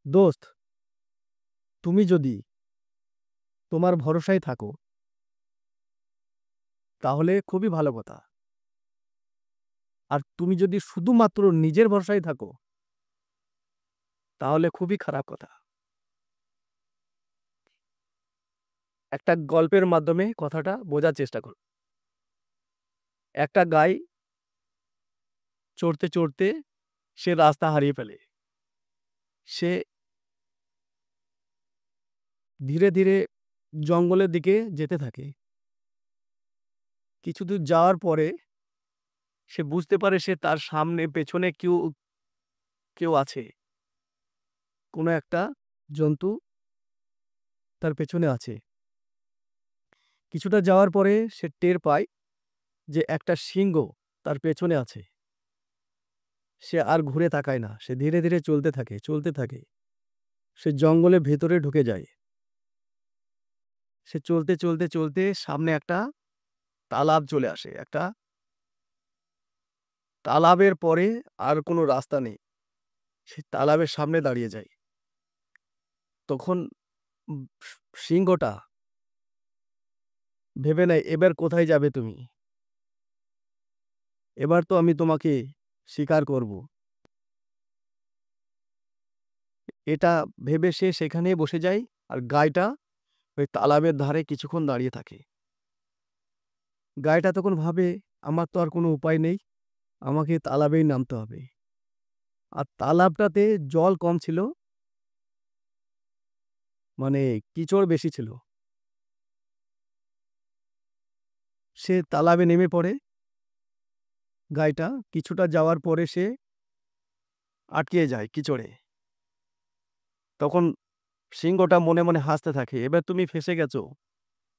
দোস্ত, তুমি যদি তোমার ভরসায় থাকো তাহলে খুবই ভালো কথা। আর তুমি যদি শুধুমাত্র নিজের ভরসায় থাকো তাহলে খুবই খারাপ কথা। একটা গল্পের মাধ্যমে কথাটা বোঝার চেষ্টা করো। একটা গাই চড়তে চড়তে সে রাস্তা হারিয়ে ফেলে। সে ধীরে ধীরে জঙ্গলের দিকে যেতে থাকে। কিছু দূর যাওয়ার পরে সে বুঝতে পারে সে তার সামনে পেছনে কেউ কেউ আছে। কোনো একটা জন্তু তার পেছনে আছে। কিছুটা যাওয়ার পরে সে টের পায় যে একটা সিংহ তার পেছনে আছে। সে আর ঘুরে তাকায় না, সে ধীরে ধীরে চলতে থাকে চলতে থাকে। সে জঙ্গলের ভেতরে ঢুকে যায়। সে চলতে চলতে চলতে সামনে একটা তালাব চলে আসে। একটা তালাবের পরে আর কোনো রাস্তা নেই। সে তালাবের সামনে দাঁড়িয়ে যায়। তখন উম সিংহটা ভেবে নেয়, এবার কোথায় যাবে তুমি? এবার তো আমি তোমাকে শিকার করব। এটা ভেবে সে সেখানেই বসে যায়। আর গাইটা ওই তালাবের ধারে কিছুক্ষণ দাঁড়িয়ে থাকে। গাইটা তখন ভাবে, আমার তো আর কোনো উপায় নেই, আমাকে তালাবেই নামতে হবে। আর তালাবটাতে জল কম ছিল, মানে কিচড় বেশি ছিল। সে তালাবে নেমে পড়ে। গাইটা কিছুটা যাওয়ার পরে সে আটকে যায় কিচড়ে। তখন সিংহটা মনে মনে হাসতে থাকে, এবার তুমি ফেঁসে গেছো,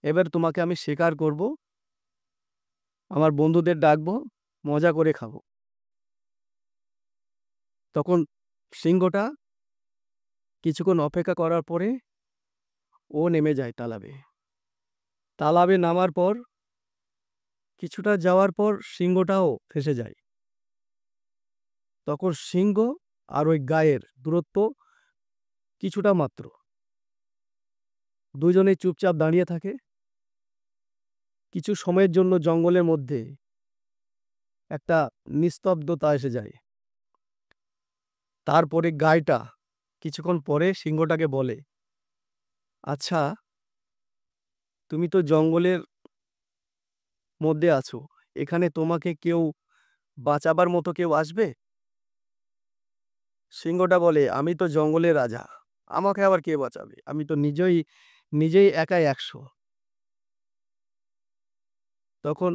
এবার তোমাকে আমি শিকার করব, আমার বন্ধুদের ডাকবো, মজা করে খাবো। তখন সিংহটা কিছুক্ষণ অপেক্ষা করার পরে ও নেমে যায় তালাবে। তালাবে নামার পর কিছুটা যাওয়ার পর সিংহটাও ফেঁসে যায়। তখন সিংহ আর ওই গায়ের দূরত্ব কিছুটা মাত্র। দুজনেই চুপচাপ দাঁড়িয়ে থাকে। কিছু সময়ের জন্য জঙ্গলের মধ্যে একটা নিস্তব্ধতা এসে যায়। তারপরে গাইটা কিছুক্ষণ পরে সিংহটাকে বলে, আচ্ছা, তুমি তো জঙ্গলের মধ্যে আছো, এখানে তোমাকে কেউ বাঁচাবার মতো কেউ আসবে? সিংহটা বলে, আমি তো জঙ্গলের রাজা, আমাকে আবার কে বাঁচাবে? আমি তো নিজেই নিজেই একাই 100। তখন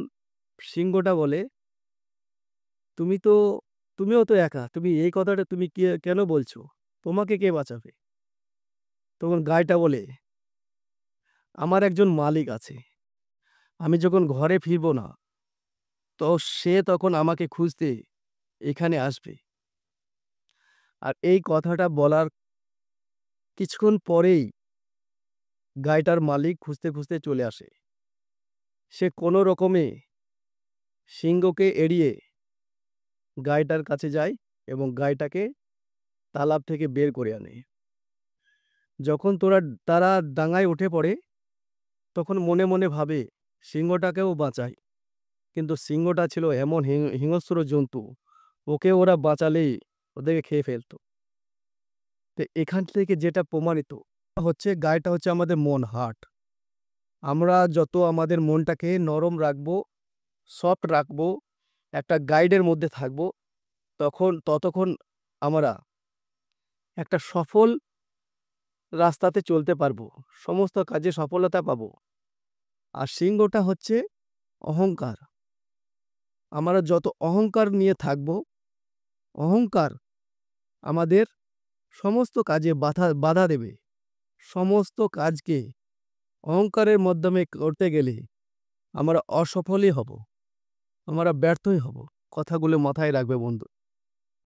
সিংহটা বলে, তুমি তো তুমিও তো একা, তুমি এই কথাটা তুমি কেন বলছো? তোমাকে কে বাঁচাবে? তখন গাইটা বলে, আমার একজন মালিক আছে, আমি যখন ঘরে ফিরবো না তো সে তখন আমাকে খুঁজতে এখানে আসবে। আর এই কথাটা বলার কিছুক্ষণ পরেই গাইটার মালিক খুঁজতে খুঁজতে চলে আসে। সে কোনো রকমে সিংহকে এড়িয়ে গাইটার কাছে যায় এবং গাইটাকে তালাব থেকে বের করে আনে। যখন তারা ডাঙায় উঠে পড়ে তখন মনে মনে ভাবে সিংহটাকেও বাঁচায়। কিন্তু সিংহটা ছিল এমন হিংস্র জন্তু, ওকে ওরা বাঁচালেই ওদেরকে খেয়ে ফেলতো। তো এখান থেকে যেটা প্রমাণিত হচ্ছে, গাইটা হচ্ছে আমাদের মন, হার্ট। আমরা যত আমাদের মনটাকে নরম রাখবো, সফট রাখবো, একটা গাইডের মধ্যে থাকবো, ততক্ষণ আমরা একটা সফল রাস্তাতে চলতে পারবো, সমস্ত কাজে সফলতা পাবো। আর সিংহটা হচ্ছে অহংকার। আমরা যত অহংকার নিয়ে থাকবো, অহংকার আমাদের সমস্ত কাজে বাধা দেবে। সমস্ত কাজকে অহংকারের মাধ্যমে করতে গেলে আমরা অসফলই হব, আমরা ব্যর্থই হব। কথাগুলো মাথায় রাখবে বন্ধু।